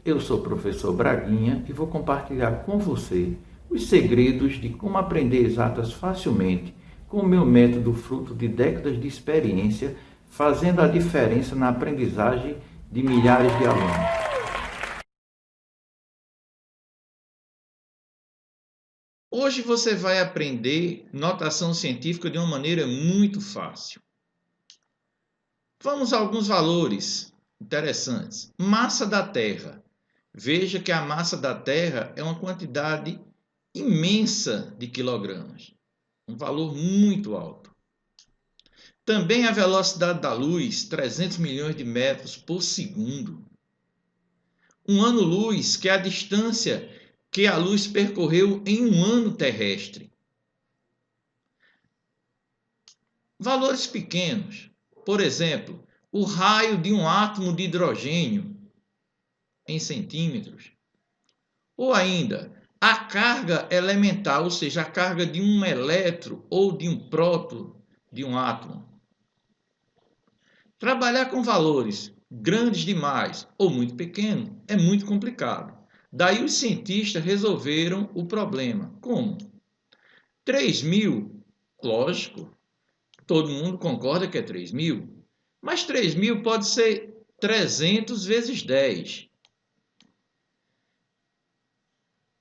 Eu sou o professor Braguinha e vou compartilhar com você os segredos de como aprender exatas facilmente com o meu método fruto de décadas de experiência, fazendo a diferença na aprendizagem de milhares de alunos. Hoje você vai aprender notação científica de uma maneira muito fácil. Vamos a alguns valores interessantes. Massa da Terra. Veja que a massa da Terra é uma quantidade imensa de quilogramas, um valor muito alto. Também a velocidade da luz, 300 milhões de metros por segundo. Um ano-luz, que é a distância que a luz percorreu em um ano terrestre. Valores pequenos, por exemplo, o raio de um átomo de hidrogênio em centímetros. Ou ainda, a carga elementar, ou seja, a carga de um elétron ou de um próton de um átomo. Trabalhar com valores grandes demais ou muito pequenos é muito complicado. Daí os cientistas resolveram o problema. Como? 3.000, lógico, todo mundo concorda que é 3.000, mas 3.000 pode ser 300 vezes 10.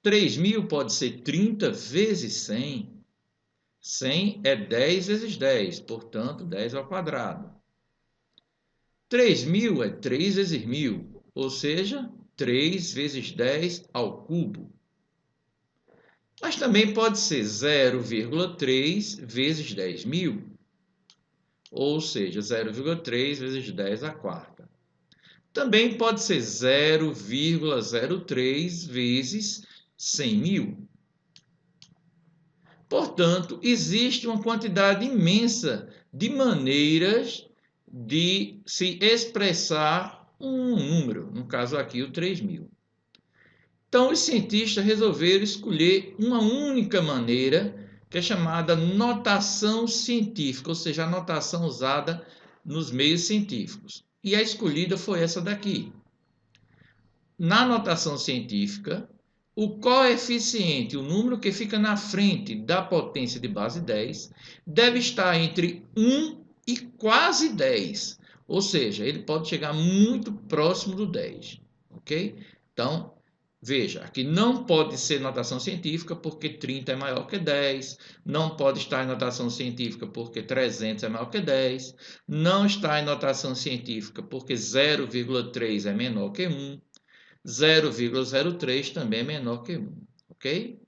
3.000 pode ser 30 vezes 100. 100 é 10 vezes 10, portanto, 10 ao quadrado. 3.000 é 3 vezes 1.000, ou seja, 3 vezes 10 ao cubo. Mas também pode ser 0,3 vezes 10.000, ou seja, 0,3 vezes 10 à quarta. Também pode ser 0,03 vezes 100.000. Portanto, existe uma quantidade imensa de maneiras de se expressar um número, no caso aqui o 3.000. Então, os cientistas resolveram escolher uma única maneira, que é chamada notação científica, ou seja, a notação usada nos meios científicos. E a escolhida foi essa daqui. Na notação científica, o coeficiente, o número que fica na frente da potência de base 10, deve estar entre 1 e quase 10. Ou seja, ele pode chegar muito próximo do 10. Ok? Então, veja, aqui não pode ser notação científica porque 30 é maior que 10, não pode estar em notação científica porque 300 é maior que 10, não está em notação científica porque 0,3 é menor que 1, 0,03 também é menor que 1, ok?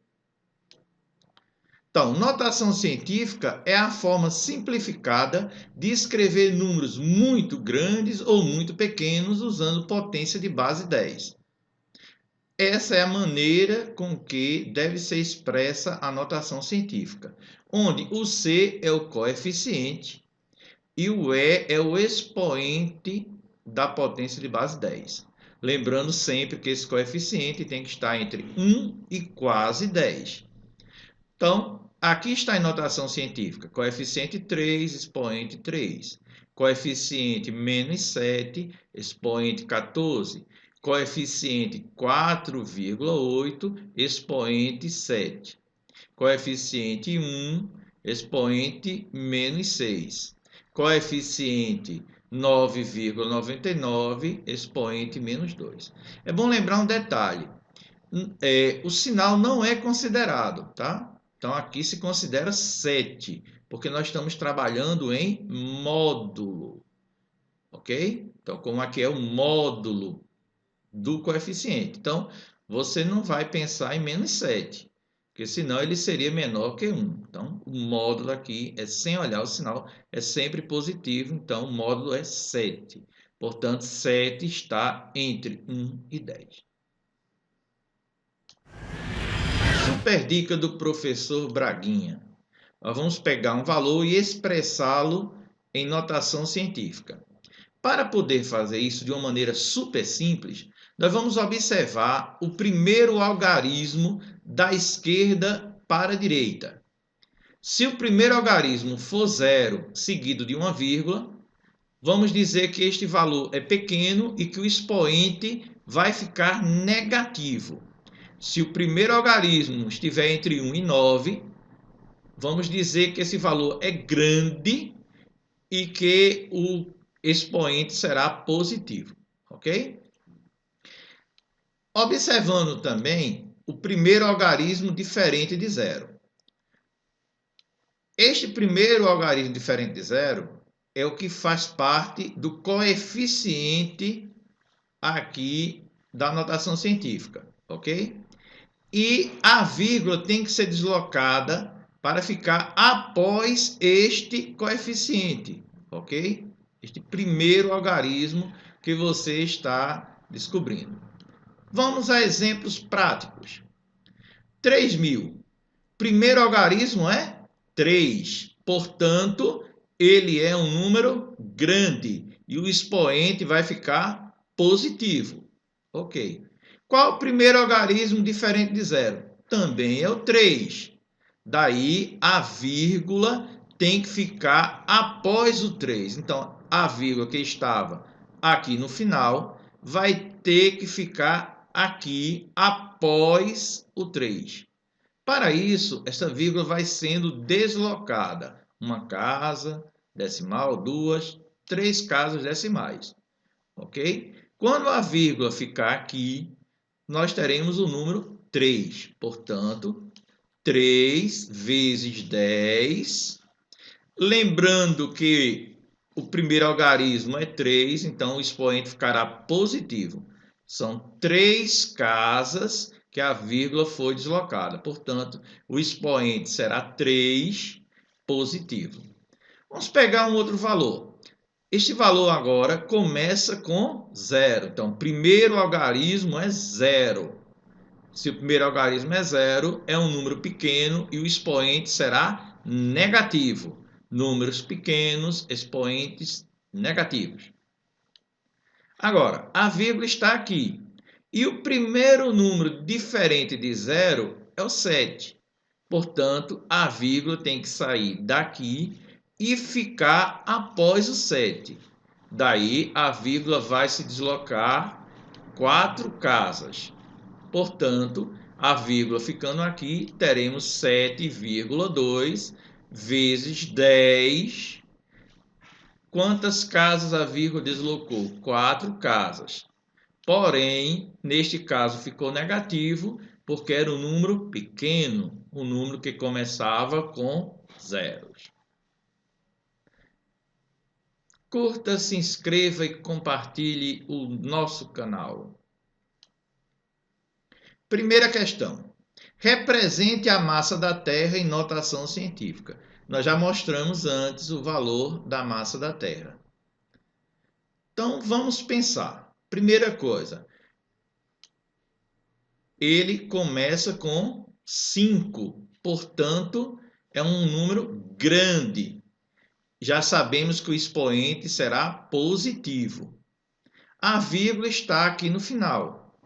Então, notação científica é a forma simplificada de escrever números muito grandes ou muito pequenos usando potência de base 10. Essa é a maneira com que deve ser expressa a notação científica, onde o C é o coeficiente e o E é o expoente da potência de base 10. Lembrando sempre que esse coeficiente tem que estar entre 1 e quase 10. Então, aqui está em notação científica, coeficiente 3, expoente 3. Coeficiente menos 7, expoente 14. Coeficiente 4,8, expoente 7. Coeficiente 1, expoente menos 6. Coeficiente 9,99, expoente menos 2. É bom lembrar um detalhe. O sinal não é considerado, tá? Então, aqui se considera 7, porque nós estamos trabalhando em módulo, ok? Então, como aqui é o módulo do coeficiente. Então, você não vai pensar em menos 7, porque senão ele seria menor que 1. Então, o módulo aqui é sem olhar o sinal, é sempre positivo, então o módulo é 7. Portanto, 7 está entre 1 e 10. Super dica do professor Braguinha. Nós vamos pegar um valor e expressá-lo em notação científica. Para poder fazer isso de uma maneira super simples, nós vamos observar o primeiro algarismo da esquerda para a direita. Se o primeiro algarismo for 0 seguido de uma vírgula, vamos dizer que este valor é pequeno e que o expoente vai ficar negativo. Se o primeiro algarismo estiver entre 1 e 9, vamos dizer que esse valor é grande e que o expoente será positivo, ok? Observando também o primeiro algarismo diferente de zero. Este primeiro algarismo diferente de zero é o que faz parte do coeficiente aqui da notação científica, ok? E a vírgula tem que ser deslocada para ficar após este coeficiente, ok? Este primeiro algarismo que você está descobrindo. Vamos a exemplos práticos. 3.000. Primeiro algarismo é 3. Portanto, ele é um número grande e o expoente vai ficar positivo. Ok. Qual o primeiro algarismo diferente de zero? Também é o 3. Daí, a vírgula tem que ficar após o 3. Então, a vírgula que estava aqui no final vai ter que ficar aqui após o 3. Para isso, essa vírgula vai sendo deslocada. Uma casa decimal, duas, três casas decimais. Ok? Quando a vírgula ficar aqui, nós teremos o número 3. Portanto, 3 vezes 10. Lembrando que o primeiro algarismo é 3, então o expoente ficará positivo. São 3 casas que a vírgula foi deslocada. Portanto, o expoente será 3 positivo. Vamos pegar um outro valor. Este valor agora começa com 0. Então, o primeiro algarismo é 0. Se o primeiro algarismo é 0, é um número pequeno e o expoente será negativo. Números pequenos, expoentes negativos. Agora, a vírgula está aqui. E o primeiro número diferente de 0 é o 7. Portanto, a vírgula tem que sair daqui e ficar após o 7. Daí, a vírgula vai se deslocar 4 casas. Portanto, a vírgula ficando aqui, teremos 7,2 vezes 10. Quantas casas a vírgula deslocou? 4 casas. Porém, neste caso ficou negativo, porque era um número pequeno, um número que começava com zeros. Curta, se inscreva e compartilhe o nosso canal. Primeira questão. Represente a massa da Terra em notação científica. Nós já mostramos antes o valor da massa da Terra. Então, vamos pensar. Primeira coisa. Ele começa com 5. Portanto, é um número grande. Já sabemos que o expoente será positivo. A vírgula está aqui no final.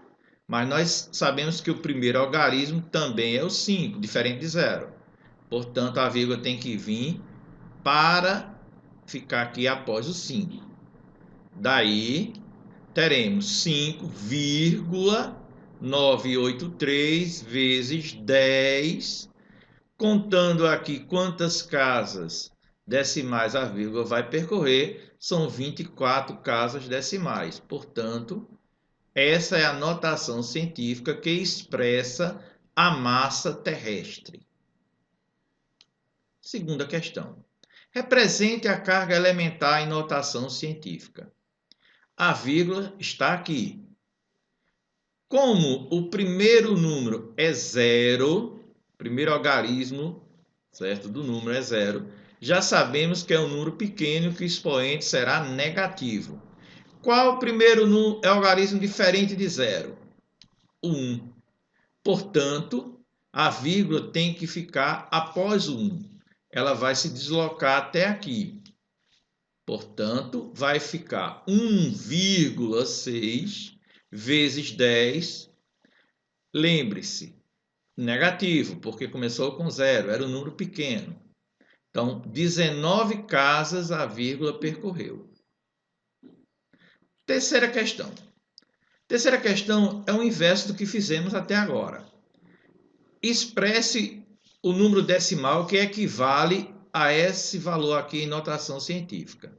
Mas nós sabemos que o primeiro algarismo também é o 5, diferente de 0. Portanto, a vírgula tem que vir para ficar aqui após o 5. Daí, teremos 5,983 vezes 10. Contando aqui quantas casas decimais a vírgula vai percorrer, são 24 casas decimais. Portanto, essa é a notação científica que expressa a massa terrestre. Segunda questão. Represente a carga elementar em notação científica. A vírgula está aqui. Como o primeiro número é 0, primeiro algarismo, certo, do número é 0, já sabemos que é um número pequeno que o expoente será negativo. Qual o primeiro algarismo diferente de 0? O 1. Portanto, a vírgula tem que ficar após o 1. Ela vai se deslocar até aqui. Portanto, vai ficar 1,6 vezes 10. Lembre-se, negativo, porque começou com 0, era um número pequeno. Então, 19 casas a vírgula percorreu. Terceira questão. Terceira questão é o inverso do que fizemos até agora. Expresse o número decimal que equivale a esse valor aqui em notação científica.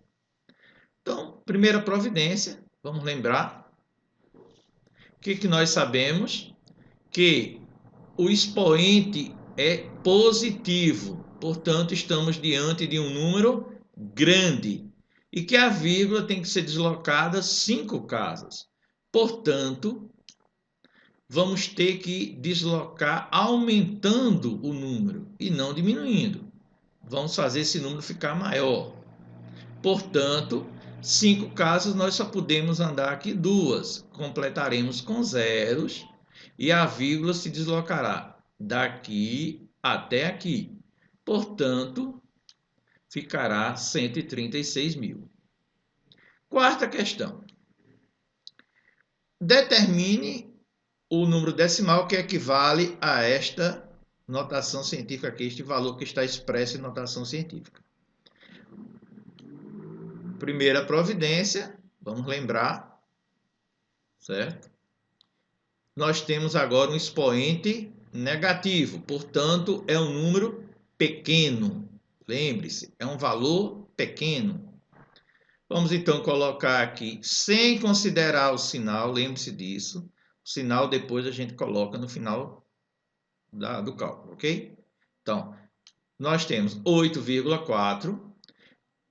Então, primeira providência, vamos lembrar, o que nós sabemos? Que o expoente é positivo, portanto, estamos diante de um número grande e que a vírgula tem que ser deslocada 5 casas. Portanto, vamos ter que deslocar aumentando o número e não diminuindo. Vamos fazer esse número ficar maior. Portanto, 5 casas nós só podemos andar aqui 2. Completaremos com zeros e a vírgula se deslocará daqui até aqui. Portanto, ficará 136 mil. Quarta questão. Determine o número decimal que equivale a esta notação científica aqui, este valor que está expresso em notação científica. Primeira providência, vamos lembrar, certo? Nós temos agora um expoente negativo, portanto, é um número pequeno. Lembre-se, é um valor pequeno. Vamos então colocar aqui, sem considerar o sinal, lembre-se disso. O sinal depois a gente coloca no final do cálculo, ok? Então, nós temos 8,4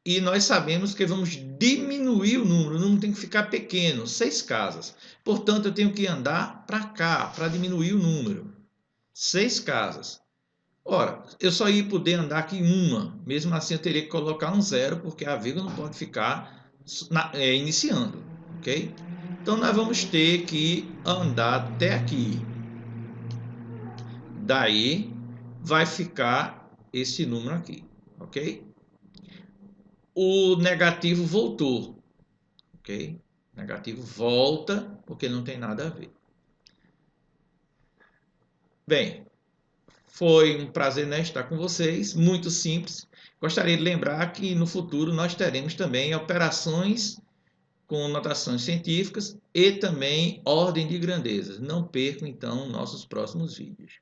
e nós sabemos que vamos diminuir o número tem que ficar pequeno, 6 casas. Portanto, eu tenho que andar para cá, para diminuir o número. 6 casas. Ora, eu só ia poder andar aqui uma, mesmo assim eu teria que colocar um zero, porque a vírgula não pode ficar iniciando, ok? Então, nós vamos ter que andar até aqui. Daí, vai ficar esse número aqui, ok? O negativo voltou, ok? O negativo volta, porque não tem nada a ver. Bem, foi um prazer, né, estar com vocês, muito simples. Gostaria de lembrar que no futuro nós teremos também operações com notações científicas e também ordem de grandezas. Não percam, então, nossos próximos vídeos.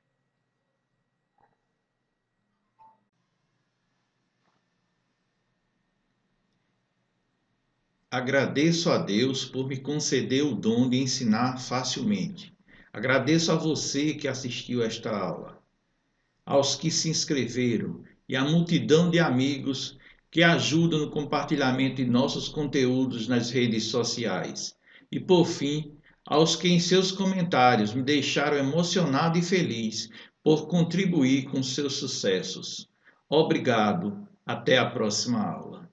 Agradeço a Deus por me conceder o dom de ensinar facilmente. Agradeço a você que assistiu a esta aula, aos que se inscreveram e à multidão de amigos que ajudam no compartilhamento de nossos conteúdos nas redes sociais. E, por fim, aos que em seus comentários me deixaram emocionado e feliz por contribuir com seus sucessos. Obrigado. Até a próxima aula.